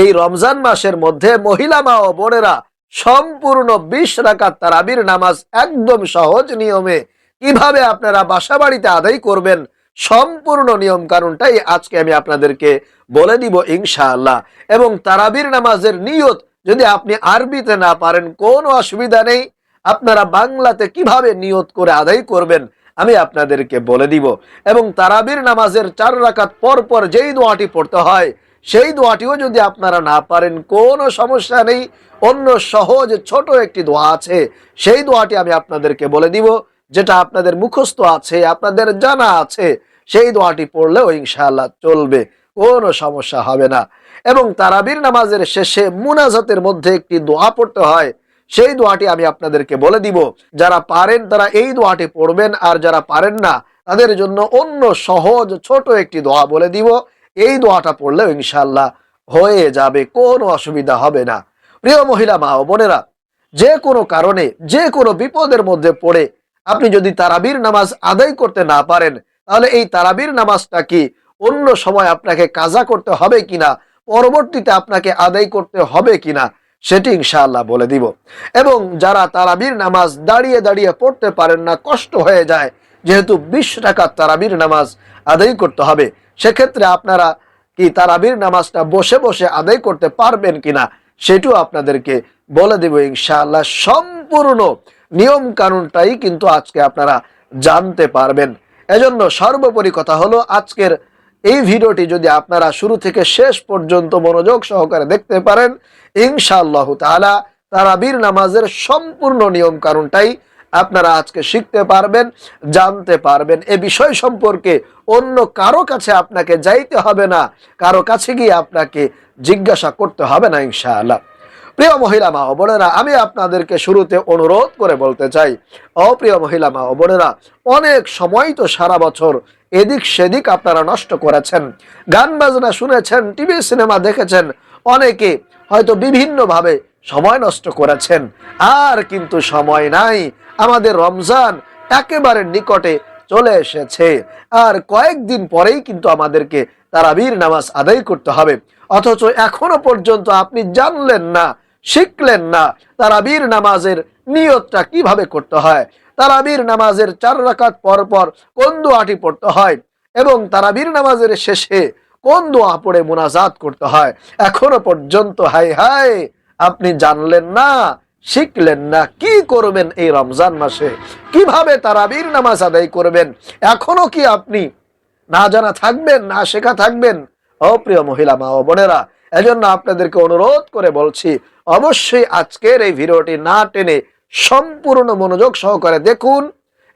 এই রমজান মাসের মধ্যে মহিলা মা ও বোনেরা সম্পূর্ণ 20 রাকাত তারাবির নামাজ একদম সহজ নিয়মে কিভাবে আপনারা বাসা বাড়িতে আদায় করবেন, সম্পূর্ণ নিয়ম কানুনটাই আজকে আমি আপনাদেরকে বলে দিব ইনশাআল্লাহ। এবং তারাবির নামাজের নিয়ত যদি আপনি আরবিতে না পারেন কোনো অসুবিধা নেই, আপনারা বাংলাতে কিভাবে নিয়ত করে আদায় করবেন আমি আপনাদেরকে বলে দিব। এবং তারাবির নামাজের 4 রাকাত পর পর যেই দোয়াটি পড়তে হয় সেই দোয়াটিও যদি আপনারা না পারেন কোনো সমস্যা নেই, অন্য সহজ ছোট একটি দোয়া আছে, সেই দোয়াটি আমি আপনাদেরকে বলে দিব, যেটা আপনাদের মুখস্থ আছে, আপনাদের জানা আছে, সেই দোয়াটি পড়লেও ইনশাআল্লাহ চলবে, কোনো সমস্যা হবে না। এবং তারাবির নামাজের শেষে মুনাজাতের মধ্যে একটি দোয়া পড়তে হয়, সেই দোয়াটি আমি আপনাদেরকে বলে দিব। যারা পারেন তারা এই দোয়াটি পড়বেন, আর যারা পারেন না তাদের জন্য অন্য সহজ ছোট একটি দোয়া বলে দিব, এই দোয়াটা পড়লেও ইনশাআল্লাহ হয়ে যাবে, কোনো অসুবিধা হবে না। প্রিয় মহিলা মা ও বোনেরা, যে কোনো কারণে যে কোনো বিপদের মধ্যে পড়ে আপনি যদি তারাবির নামাজ আদায় করতে না পারেন, তাহলে এই তারাবির নামাজটা কি অন্য সময় আপনাকে কাজা করতে হবে কিনা, পরবর্তীতে আপনাকে আদায় করতে হবে কিনা, সেটি ইনশাআল্লাহ বলে দিব। এবং যারা তারাবির নামাজ দাঁড়িয়ে দাঁড়িয়ে পড়তে পারেন না, কষ্ট হয়ে যায়, যেহেতু 20 রাকাত তারাবির নামাজ আদায় করতে হবে, সেক্ষেত্রে আপনারা কি তারাবির নামাজটা বসে বসে আদায় করতে পারবেন কিনা সেটাও আপনাদেরকে বলে দেব ইনশাআল্লাহ। সম্পূর্ণ নিয়ম কানুনটাই কিন্তু আজকে আপনারা জানতে পারবেন। এজন্য সর্বোপরি কথা হলো, আজকের এই ভিডিওটি যদি আপনারা শুরু থেকে শেষ পর্যন্ত মনোযোগ সহকারে দেখতে পারেন, ইনশাআল্লাহ তাআলা তারাবির নামাজের সম্পূর্ণ নিয়ম কানুনটাই আপনারা আজকে শিখতে পারবেন, জানতে পারবেন। এ বিষয় সম্পর্কে অন্য কারো কাছে আপনাকে যাইতে হবে না, কারো কাছে গিয়ে আপনাকে জিজ্ঞাসা করতে হবে না ইনশাআল্লাহ। প্রিয় মহিলা মা ও বোনেরা, আমি আপনাদেরকে শুরুতে অনুরোধ করে বলতে চাই, অপ্রিয় মহিলা মা ও বোনেরা, অনেক সময় তো সারা বছর এদিক সেদিক আপনারা নষ্ট করেছেন, গান বাজনা শুনেছেন, টিভি সিনেমা দেখেছেন, অনেকে হয়তো বিভিন্নভাবে সময় নষ্ট করেছেন। আর কিন্তু সময় নাই, আমাদের রমজান একেবারে নিকটে চলে এসেছে, আর কয়েকদিন পরেই কিন্তু আমাদেরকে তারাবির নামাজ আদায় করতে হবে। অথচ এখনো পর্যন্ত আপনি জানলেন না, শিখলেন না তারাবির নামাজের নিয়তটা কিভাবে করতে হয়, তারাবির নামাজের 4 রাকাত পর পর কোন দোয়াটি পড়তে হয়, এবং তারাবির নামাজের শেষে কোন দোয়া পড়ে মুনাজাত করতে হয়, এখনো পর্যন্ত হায় হায় আপনি জানলেন না, শিখলেন না। কি করবেন এই রমজান মাসে, কিভাবে তারাবির নামাজ আদায় করবেন, এখনো কি আপনি না জানা থাকবেন, না শেখা থাকবেন? অপ্রিয় মহিলা মা ও বোনেরা, এজন্য আপনাদেরকে অনুরোধ করে বলছি, অবশ্যই আজকের এই ভিডিওটি না টেনে সম্পূর্ণ মনোযোগ সহকারে দেখুন,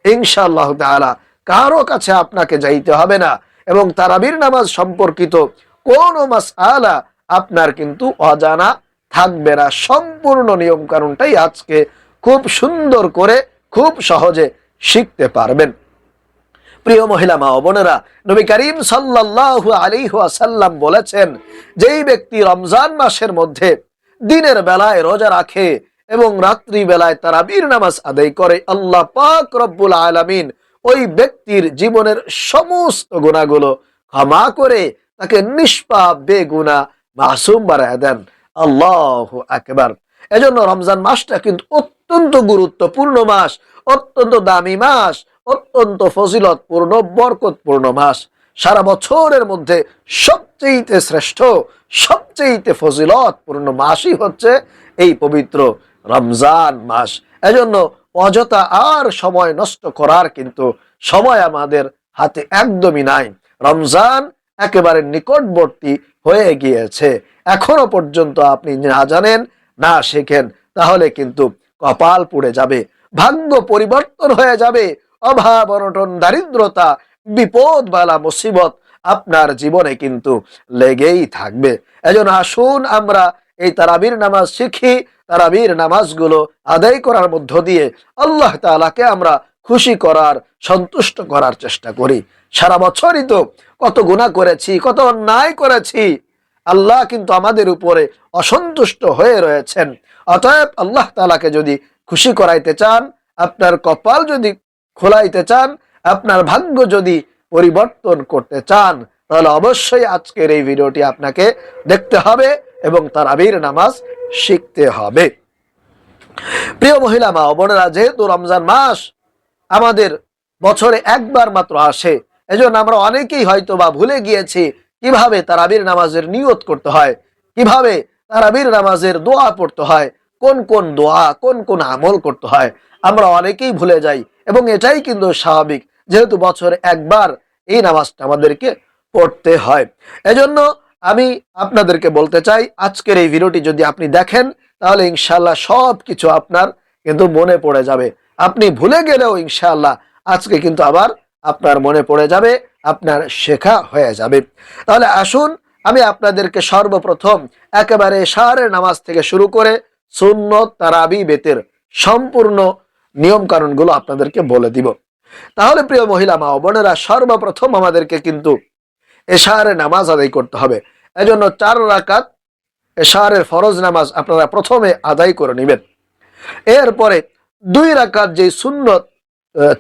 ইনশাআল্লাহ তাআলা কারো কাছে আপনাকে যাইতে হবে না, এবং তারাবির নামাজ সম্পর্কিত কোনো মাসআলা আপনার কিন্তু অজানা থাকবে না। সম্পূর্ণ নিয়ম কানুনটাই আজকে খুব সুন্দর করে খুব সহজে শিখতে পারবেন। প্রিয় মহিলা মা ও বোনেরা, নবী করিম সাল্লাল্লাহু আলাইহি ওয়াসাল্লাম বলেছেন, যেই ব্যক্তি রমজান মাসের মধ্যে দিনের বেলায় রোজা রাখে এবং রাত্রি বেলায় তারাবির নামাজ আদায় করে, আল্লাহ পাক রব্বুল আলামিন ওই ব্যক্তির জীবনের সমস্ত গুনাহগুলো ক্ষমা করে তাকে নিষ্পাপ বেগুনাহ মাসুম বানায় দেন। আল্লাহু আকবার। এজন্য রমজান মাসটা কিন্তু অত্যন্ত গুরুত্বপূর্ণ মাস, অত্যন্ত দামি মাস, অত্যন্ত ফজিলতপূর্ণ বরকতপূর্ণ মাস। সারা বছরের মধ্যে সবচেয়ে শ্রেষ্ঠ, সবচেয়ে ফজিলতপূর্ণ মাসই হচ্ছে এই পবিত্র রমজান মাস। এজন্য অযথা আর সময় নষ্ট করার কিন্তু সময় আমাদের হাতে একদমই নাই। রমজান একেবারে নিকটবর্তী হয়ে গিয়েছে, এখনো পর্যন্ত আপনি না জানেন, না শেখেন, তাহলে কিন্তু কপাল পুড়ে যাবে, ভাগ্য পরিবর্তন হয়ে যাবে, অভাব অনটন দারিদ্রতা বিপদ বালা মুসিবত আপনার জীবনে কিন্তু লেগেই থাকবে। এজন্য আসুন আমরা এই তারাবির নামাজ শিখি, তারাবির নামাজগুলো আদায় করার মধ্য দিয়ে আল্লাহ তাআলাকে আমরা খুশি করার, সন্তুষ্ট করার চেষ্টা করি। সারা বছরই তো কত গুনাহ করেছি, কত অন্যায় করেছি, আল্লাহ কিন্তু আমাদের উপরে অসন্তুষ্ট হয়ে রয়েছেন। অতএব আল্লাহ তাআলাকে যদি খুশি করাইতে চান, আপনার কপাল যদি খোলাইতে চান, আপনার ভাগ্য যদি পরিবর্তন করতে চান, তাহলে অবশ্যই আজকের এই ভিডিওটি আপনাকে দেখতে হবে এবং তারাবির নামাজ শিখতে হবে। প্রিয় মহিলা মা ও বোনেরা, যেহেতু রমজান মাস আমাদের বছরে একবার মাত্র আসে, এজন্য আমরা অনেকেই হয়তো বা ভুলে গিয়েছি কিভাবে তারাবির নামাজের নিয়ত করতে হয়, কিভাবে তারাবির নামাজের দোয়া পড়তে হয়, কোন কোন দোয়া, কোন কোন আমল করতে হয়, আমরা অনেকেই ভুলে যাই। এবং এটাই কিন্তু স্বাভাবিক, যেহেতু বছরে একবার এই নামাজটা আমাদেরকে পড়তে হয়। এজন্য আমি আপনাদেরকে বলতে চাই, আজকের এই ভিডিওটি যদি আপনি দেখেন, তাহলে ইনশাআল্লাহ সব কিছু আপনার কিন্তু মনে পড়ে যাবে। আপনি ভুলে গেলেও ইনশাআল্লাহ আজকে কিন্তু আবার আপনার মনে পড়ে যাবে, আপনার শেখা হয়ে যাবে। তাহলে আসুন আমি আপনাদেরকে সর্বপ্রথম একেবারে এশারের নামাজ থেকে শুরু করে সুন্নত, তারাবি, বেতের সম্পূর্ণ নিয়ম কানুনগুলো আপনাদেরকে বলে দিব। তাহলে প্রিয় মহিলা মা ও বোনেরা, সর্বপ্রথম আমাদেরকে কিন্তু এশারের নামাজ আদায় করতে হবে। এজন্য 4 রাকাত এশারের ফরজ নামাজ আপনারা প্রথমে আদায় করে নেবেন। এরপরে 2 রাকাত যেই সুন্নত,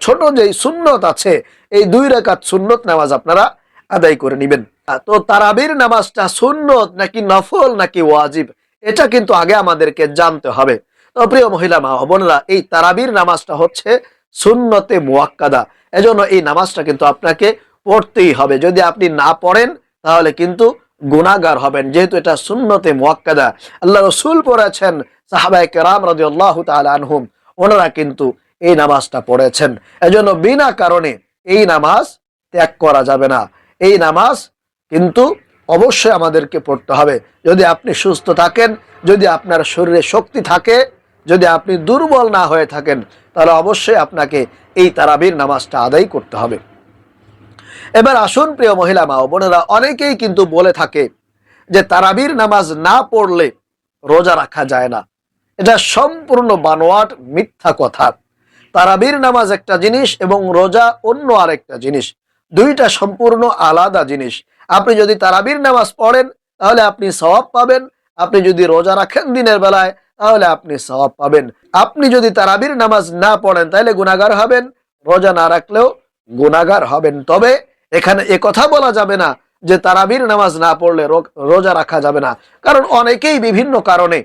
ছোট যেই সুন্নত আছে, এই 2 রাকাত সুন্নত নামাজ আপনারা আদায় করে নেবেন। তো তারাবির নামাজটা সুন্নত নাকি নফল নাকি ওয়াজিব, এটা কিন্তু আগে আমাদেরকে জানতে হবে। তো প্রিয় মহিলা মা বোনেরা, এই তারাবির নামাজটা হচ্ছে সুন্নতে মুয়াক্কাদা। এজন্য এই নামাজটা কিন্তু আপনাকে পড়তেই হবে। যদি আপনি না পড়েন তাহলে কিন্তু গুনাহগার হবেন, যেহেতু এটা সুন্নতে মুয়াক্কাদা। আল্লাহ রাসূল পড়েছেন, সাহাবায়ে কেরাম রাদিয়াল্লাহু তাআলা আনহুম ওনারা কিন্তু এই নামাজটা পড়েছেন। এজন্য বিনা কারণে এই নামাজ ত্যাগ করা যাবে না। এই নামাজ কিন্তু অবশ্যই আমাদেরকে পড়তে হবে। যদি আপনি সুস্থ থাকেন, যদি আপনার শরীরে শক্তি থাকে, যদি আপনি দুর্বল না হয়ে থাকেন, তাহলে অবশ্যই আপনাকে এই তারাবির নামাজটা আদায় করতে হবে। এবার আসুন প্রিয় মহিলা মা ও বোনেরা, অনেকেই কিন্তু বলে থাকে যে তারাবির নামাজ না পড়লে রোজা রাখা যায় না। এটা সম্পূর্ণ বানোয়াট, মিথ্যা কথা। তারাবির নামাজ একটা জিনিস এবং রোজা অন্য আরেকটা জিনিস, দুইটা সম্পূর্ণ আলাদা জিনিস। আপনি যদি তারাবির নামাজ পড়েন তাহলে আপনি সওয়াব পাবেন, আপনি যদি রোজা রাখেন দিনের বেলায় তাহলে আপনি সওয়াব পাবেন। আপনি যদি তারাবির নামাজ না পড়েন তাহলে গুনাহগার হবেন, রোজা না রাখলেও গুনাহগার হবেন। তবে এখানে কথা বলা যাবে না যে তারাবির নামাজ না পড়লে রোজা রাখা যাবে না, কারণ অনেকেই বিভিন্ন কারণে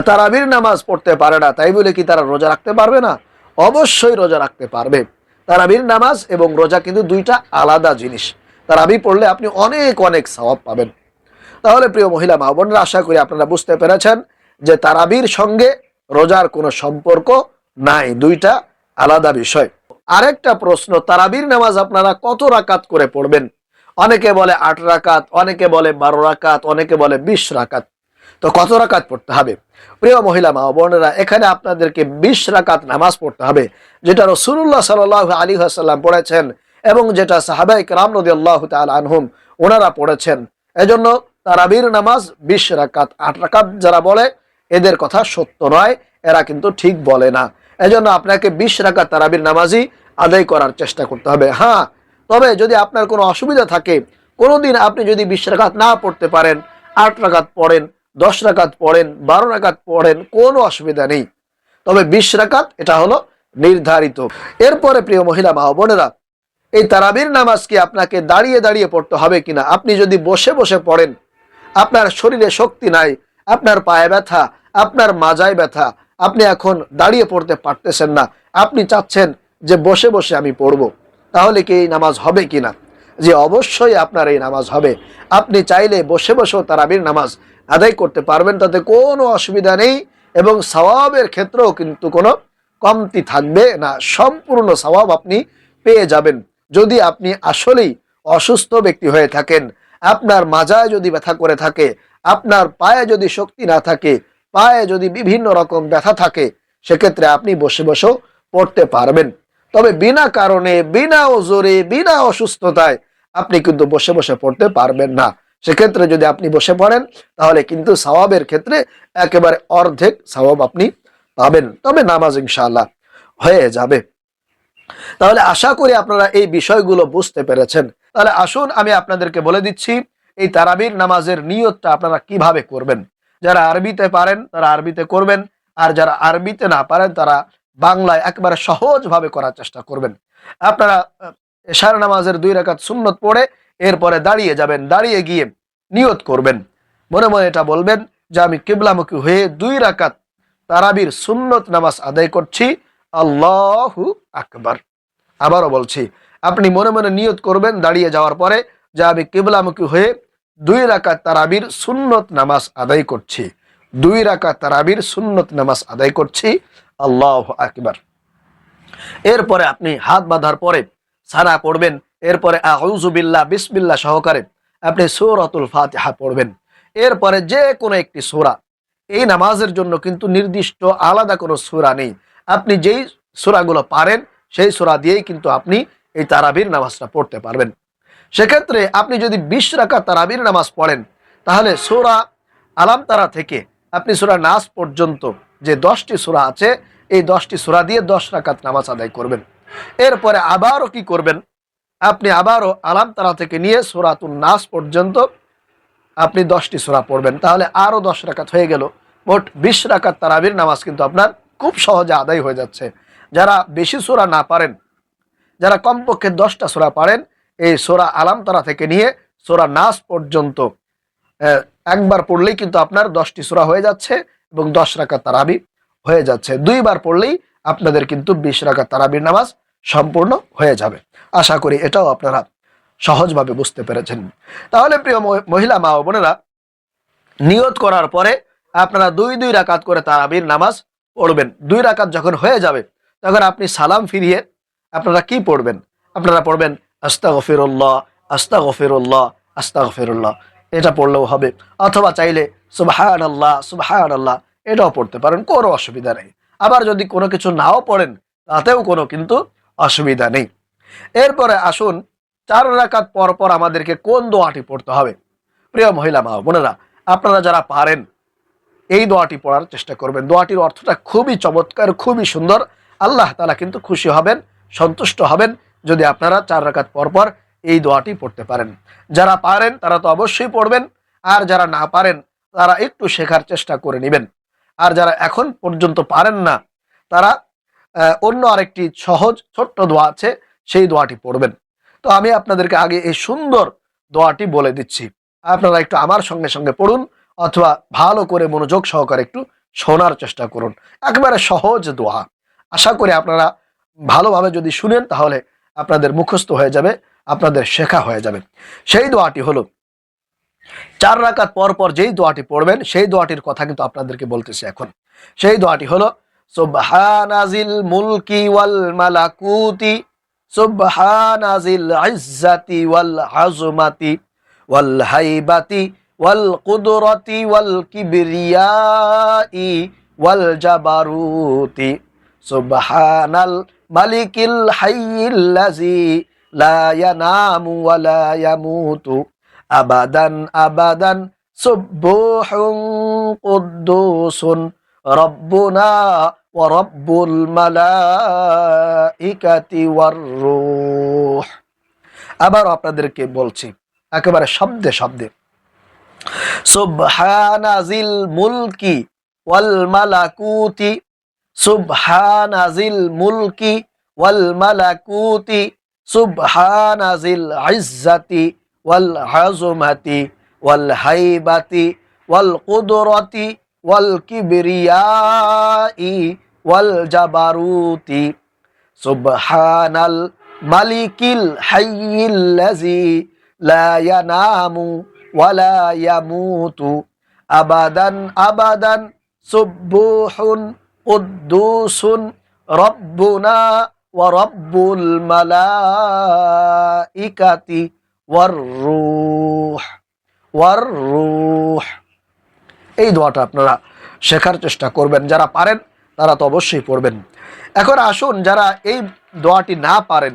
তারাবির নামাজ পড়তে পারে না, তাই বলে কি তারা রোজা রাখতে পারবে না? অবশ্যই রোজা রাখতে পারবে। তারাবির নামাজ এবং রোজা কিন্তু দুইটা আলাদা জিনিস। তারাবি পড়লে আপনি অনেক অনেক সওয়াব পাবেন। তাহলে প্রিয় মহিলা মা বোনরা, আশা করি আপনারা বুঝতে পেরেছেন যে তারাবির সঙ্গে রোজার কোনো সম্পর্ক নাই, দুইটা আলাদা বিষয়। আরেকটা প্রশ্ন, তারাবির নামাজ আপনারা কত রাকাত করে পড়বেন? অনেকে বলে 8 রাকাত, অনেকে বলে 12 রাকাত, অনেকে বলে 20 রাকাত। তো কত রাকাত পড়তে হবে? প্রিয় মহিলা মা বোনেরা, এখানে আপনাদেরকে 20 রাকাত নামাজ পড়তে হবে, যেটা রাসূলুল্লাহ সাল্লাল্লাহু আলাইহি ওয়াসাল্লাম পড়েছেন এবং যেটা সাহাবায়ে কেরাম রাদিয়াল্লাহু তাআলা আনহুম ওনারা পড়েছেন। এজন্য তারাবির নামাজ 20 রাকাত। 8 রাকাত যারা বলে এদের কথা সত্য নয়, এরা কিন্তু ঠিক বলে না। এজন্য আপনাকে 20 রাকাত তারাবির নামাজই আদায় করার চেষ্টা করতে হবে। হ্যাঁ, তবে যদি আপনার কোনো অসুবিধা থাকে, কোনোদিন আপনি যদি 20 রাকাত না পড়তে পারেন, 8 রাকাত পড়েন, 10 রাকাত পড়েন, 12 রাকাত পড়েন, কোনো অসুবিধা নেই। তবে 20 রাকাত এটা হলো নির্ধারিত। এরপরে প্রিয় মহিলা মা বোনেরা, এই তারাবির নামাজ কি আপনাকে দাঁড়িয়ে দাঁড়িয়ে পড়তে হবে কিনা? আপনি যদি বসে বসে পড়েন, আপনার শরীরে শক্তি নাই, আপনার পায়ে ব্যথা, আপনার মাজায় ব্যথা, আপনি এখন দাঁড়িয়ে পড়তে পারতেছেন না, আপনি চাচ্ছেন যে বসে বসে আমি পড়ব, তাহলে কি এই নামাজ হবে কিনা? যে অবশ্যই আপনার এই নামাজ হবে। আপনি চাইলে বসে বসেও তারাবির নামাজ আদায় করতে পারবেন, তাতে কোনো অসুবিধা নেই এবং সওয়াবের ক্ষেত্রেও কিন্তু কোনো কমতি থাকবে না, সম্পূর্ণ সওয়াব আপনি পেয়ে যাবেন। যদি আপনি আসলেই অসুস্থ ব্যক্তি হয়ে থাকেন, আপনার মাজায় যদি ব্যথা করে থাকে, আপনার পায়ে যদি শক্তি না থাকে, পায়ে যদি বিভিন্ন রকম ব্যথা থাকে, সেক্ষেত্রে আপনি বসে বসেও পড়তে পারবেন। তবে বিনা কারণে, বিনা ওজরে, বিনা অসুস্থতায় আপনি কিন্তু বসে বসে পড়তে পারবেন না। সেক্ষেত্রে যদি আপনি বসে পড়েন তাহলে কিন্তু সওয়াবের ক্ষেত্রে একেবারে অর্ধেক সওয়াব আপনি পাবেন। তবে নামাজ ইনশাআল্লাহ হয়ে যাবে। তাহলে আশা করি আপনারা এই বিষয়গুলো বুঝতে পেরেছেন। তাহলে আসুন আমি আপনাদেরকে বলে দিচ্ছি এই তারাবির নামাজের নিয়তটা আপনারা কিভাবে করবেন। যারা আরবিতে পারেন তারা আরবিতে করবেন, আর যারা আরবিতে না পারেন তারা বাংলায় একেবারে সহজভাবে করার চেষ্টা করবেন। আপনারা এশার নামাজের 2 রাকাত সুন্নত পড়ে এরপরে দাঁড়িয়ে যাবেন, দাঁড়িয়ে গিয়ে নিয়ত করবেন মনে মনে এটা বলবেন যে আমি কিবলামুখী হয়ে 2 রাকাত তারাবির সুন্নত নামাজ আদায় করছি, আল্লাহু আকবার। আবারও বলছি, আপনি মনে মনে নিয়ত করবেন দাঁড়িয়ে যাওয়ার পরে যে আমি কিবলামুখী হয়ে 2 রাকাত তারাবির সুন্নত নামাজ আদায় করছি, 2 রাকাত তারাবির সুন্নত নামাজ আদায় করছি, আল্লাহু আকবার। এরপরে আপনি হাত বাঁধার পরে সানা পড়বেন, এরপরে আউযু বিল্লাহ বিসমিল্লাহ সহকারে আপনি সূরাতুল ফাতিহা পড়বেন। এরপরে যে কোনো একটি সূরা, এই নামাজের জন্য কিন্তু নির্দিষ্ট আলাদা কোনো সূরা নেই, আপনি যেই সূরাগুলো পারেন সেই সূরা দিয়েই কিন্তু আপনি এই তারাবির নামাজটা পড়তে পারবেন। সেক্ষেত্রে আপনি যদি 20 রাকাত তারাবির নামাজ পড়েন, তাহলে সূরা আলাম তারা থেকে আপনি সূরা নাস পর্যন্ত যে 10টি সূরা আছে, এই 10টি সূরা দিয়ে 10 রাকাত নামাজ আদায় করবেন। এরপরে আবারও কি করবেন, আপনি আবারও আলাম তারা থেকে নিয়ে সূরাতুন নাস পর্যন্ত আপনি 10টি সূরা পড়বেন, তাহলে আরও 10 রাকাত হয়ে গেল। মোট 20 রাকাত তারাবির নামাজ কিন্তু আপনার খুব সহজে আদায় হয়ে যাচ্ছে। যারা বেশি সূরা না পারেন, যারা কমপক্ষে 10টা সূরা পারেন, এই সূরা আলাম তারা থেকে নিয়ে সূরা নাস পর্যন্ত একবার পড়লেই কিন্তু আপনার 10টি সূরা হয়ে যাচ্ছে এবং 10 রাকাত তারাবি হয়ে যাচ্ছে। 2 বার পড়লেই আপনাদের কিন্তু 20 রাকাত তারাবির নামাজ সম্পূর্ণ হয়ে যাবে। আশা করি এটাও আপনারা সহজভাবে বুঝতে পেরেছেন। তাহলে প্রিয় মহিলা মা ও বোনেরা, নিয়ত করার পরে আপনারা 2 রাকাত করে তারাবির নামাজ পড়বেন। 2 রাকাত যখন হয়ে যাবে তখন আপনি সালাম ফিরিয়ে আপনারা কি পড়বেন, আপনারা পড়বেন আস্তাগফিরুল্লাহ আস্তাগফিরুল্লাহ আস্তাগফিরুল্লাহ, এটা পড়লেও হবে, অথবা চাইলে সুবহানাল্লাহ সুবহানাল্লাহ এটাও পড়তে পারেন, কোনো অসুবিধা নেই। আবার যদি কোনো কিছু নাও পড়েন তাতেও কোনো কিন্তু অসুবিধা নেই। এরপরে আসুন 4 রাকাত পর পর আমাদেরকে কোন দোয়াটি পড়তে হবে। প্রিয় মহিলা মা বোনেরা, আপনারা যারা পারেন এই দোয়াটি পড়ার চেষ্টা করবেন। দোয়াটির অর্থটা খুবই চমৎকার, খুবই সুন্দর। আল্লাহ তাআলা কিন্তু খুশি হবেন, সন্তুষ্ট হবেন যদি আপনারা 4 রাকাত পর পর এই দোয়াটি পড়তে পারেন। যারা পারেন তারা তো অবশ্যই পড়বেন, আর যারা না পারেন তারা একটু শেখার চেষ্টা করে নেবেন। আর যারা এখন পর্যন্ত পারেন না তারা অন্য আরেকটি সহজ ছোট্ট দোয়া আছে, সেই দোয়াটি পড়বেন। তো আমি আপনাদেরকে আগে এই সুন্দর দোয়াটি বলে দিচ্ছি, আপনারা একটু আমার সঙ্গে সঙ্গে পড়ুন, অথবা ভালো করে মনোযোগ সহকারে একটু শোনার চেষ্টা করুন। একেবারে সহজ দোয়া, আশা করি আপনারা ভালোভাবে যদি শুনেন তাহলে আপনাদের মুখস্থ হয়ে যাবে, আপনাদের শেখা হয়ে যাবে। সেই দোয়াটি হলো, 4 রাকাত পর পর যেই দোয়াটি পড়বেন সেই দোয়াটির কথা কিন্তু আপনাদেরকে বলতেছি এখন। সেই দোয়াটি হলো সুবহানাজিল মুলকি ওয়াল মালাকুতি সুবহানাজিল ইজ্জাতি ওয়াল আযমাতি ওয়াল হাইবাতি ওয়াল কুদরতি ওয়াল কিবরিয়াই ওয়াল জাবারুতি সুবহানাল মালিকিল হাইয়িল্লাযী লা ইয়ানামু ওয়া লা ইয়ামুতু আবাদান আবাদান সুবহুন কুদ্দুসুন রব্বুনা ওয়া রব্বুল মালাইকাতি ওয়ার রূহ। আবার আপনাদেরকে বলছি একেবারে শব্দে শব্দে, সুবহানাজিল মুলকি ওয়াল মালাকুতি সুবহানাজিল মুলকি ওয়াল মালাকুতি সুবহানাজিল ইজ্জাতি ওয়াল আযমাতি ওয়াল হাইবাতি ওয়াল কুদরতি ওয়াল কিবরিয়াই ওয়াল জাবারুতি সুবহানাল মালিকিল হাইয়িল্লাযী লা ইয়ানামু ওয়া লা ইয়ামুতু আবাদান আবাদান সুবহুন কুদ্দুসুন রব্বুনা ওয়া রব্বুল মালাইকাতি ওয়ার রূহ। এই দোয়াটা আপনারা শেখার চেষ্টা করবেন, যারা পারেন তারা তো অবশ্যই পড়বেন। এখন আসুন যারা এই দোয়াটি না পারেন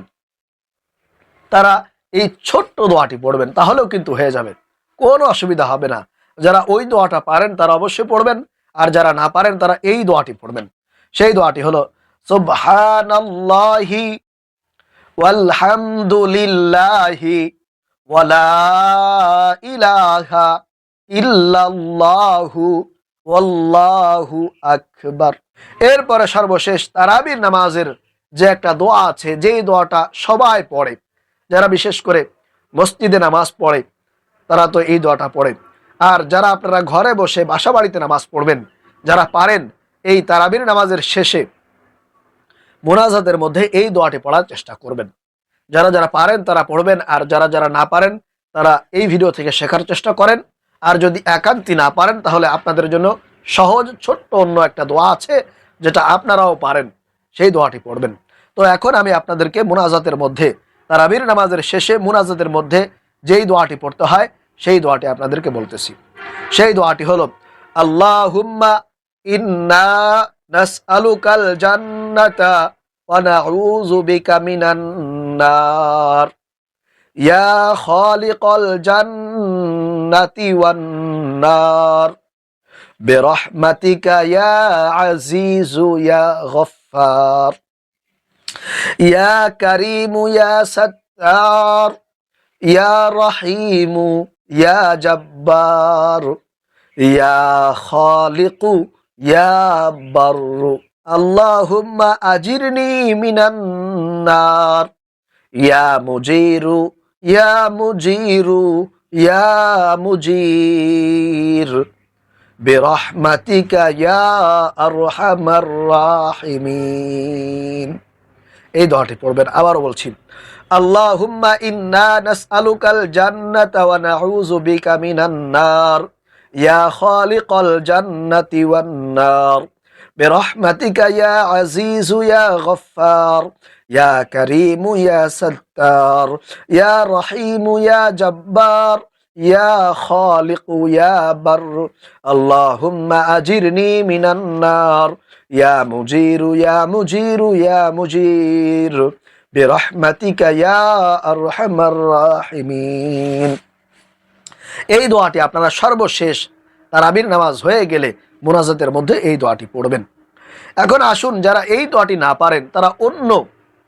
তারা এই ছোট্ট দোয়াটি পড়বেন, তাহলেও কিন্তু হয়ে যাবে, কোনো অসুবিধা হবে না। যারা ওই দোয়াটা পারেন তারা অবশ্যই পড়বেন, আর যারা না পারেন তারা এই দোয়াটি পড়বেন। সেই দোয়াটি হলো সুবহানাল্লাহি ওয়ালহামদুলিল্লাহি ওয়া লা ইলাহা ইল্লাল্লাহু ওয়াল্লাহু আকবার। এরপরে সর্বশেষ তারাবির নামাজের যে একটা দোয়া আছে, যেই দোয়াটা সবাই পড়ে, যারা বিশেষ করে মসজিদে নামাজ পড়ে তারা তো এই দোয়াটা পড়ে, আর যারা আপনারা ঘরে বসে বাসা বাড়িতে নামাজ পড়বেন, যারা পারেন, এই তারাবির নামাজের শেষে মোনাজাতের মধ্যে এই দোয়াটি পড়ার চেষ্টা করবেন। যারা যারা পারেন তারা পড়বেন, আর যারা যারা না পারেন তারা এই ভিডিও থেকে শেখার চেষ্টা করেন। আর যদি একান্তই না পারেন তাহলে আপনাদের জন্য সহজ ছোট্ট অন্য একটা দোয়া আছে, যেটা আপনারাও পারেন, সেই দোয়াটি পড়বেন। তো এখন আমি আপনাদেরকে মোনাজাতের মধ্যে, তারাবির নামাজের শেষে মোনাজাতের মধ্যে যেই দোয়াটি পড়তে হয় সেই দোয়াটি আপনাদেরকে বলতেছি। সেই দোয়াটি হলো, আল্লাহুম্মা ইন্না নাসআলুকাল জান্নাতা ওয়া নাউযু বিকা মিনান নার ইয়া খালিকাল জান্নাতি ওয়ান নার বিরহমাতিকা ইয়া আজিজু ইয়া গফফার ইয়া কারীমু ইয়া সাত্তার ইয়া রহিমু ইয়া জব্বার ইয়া খালিকু ইয়া বাররু আল্লাহুম্মা আজিরনি মিনান নার ইয়া মুজিরু ইয়া মুজিরু ইয়া মুজির বিরহমাতিকা ইয়া আরহামার রাহিমিন। এই দোয়াটি পড়বেন। আবারও বলছি, আল্লাহুম্মা ইন্না নাসআলুকাল জান্নাতা ওয়া নাউযু বিকা মিনান নার ইয়া খালিকাল জান্নাতি ওয়ান নার বিরহমাতিকা ইয়া আজিজু ইয়া গফফার ইয়া কারীমু ইয়া সাত্তার ইয়া রহিমু ইয়া জব্বার ইয়া খালিকু ইয়া বার আল্লাহুম্মা আজিরনি মিনান নার ইয়া মুজিরু ইয়া মুজিরু ইয়া মুজির বিরহমাতিকা ইয়া আরহামার রাহিমিন। এই দোয়াটি আপনারা সর্বশেষ তারাবির নামাজ হয়ে গেলে মোনাজাতের মধ্যে এই দোয়াটি পড়বেন। এখন আসুন, যারা এই দোয়াটি না পারেন তারা অন্য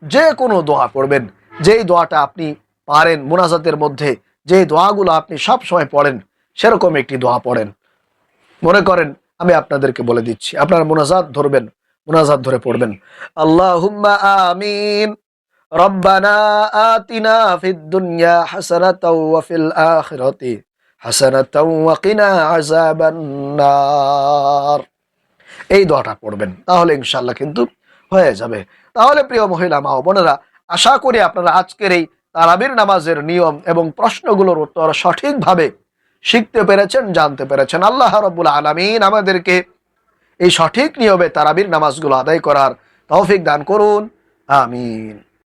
যে কোনো দোয়া পড়বেন। যেই দোয়াটা আপনি পারেন মোনাজাতের মধ্যে, যে দোয়াগুলো আপনি সব সময় পড়েন, সেরকম একটি দোয়া পড়েন। মনে করেন আমি আপনাদেরকে বলে দিচ্ছি, আপনারা মোনাজাত ধরবেন, মোনাজাত ধরে পড়বেন, আল্লাহুম্মা আমিন রব্বানা আতিনা ফিদ দুনিয়া হাসানাতাও ওয়া ফিল আখিরাতি হাসানাতাও ওয়া কিনা আযাবান নার। এই দোয়াটা পড়বেন, তাহলে ইনশাআল্লাহ কিন্তু হয়ে যাবে। তাহলে প্রিয় মহিলা মা ও বোনেরা, আশা করি আপনারা আজকের এই তারাবির নামাজের নিয়ম এবং প্রশ্নগুলোর উত্তর সঠিকভাবে শিখতে পেরেছেন, জানতে পেরেছেন। আল্লাহ রাব্বুল আলামিন আমাদেরকে এই সঠিক নিয়মে তারাবির নামাজগুলো আদায় করার তৌফিক দান করুন। আমিন।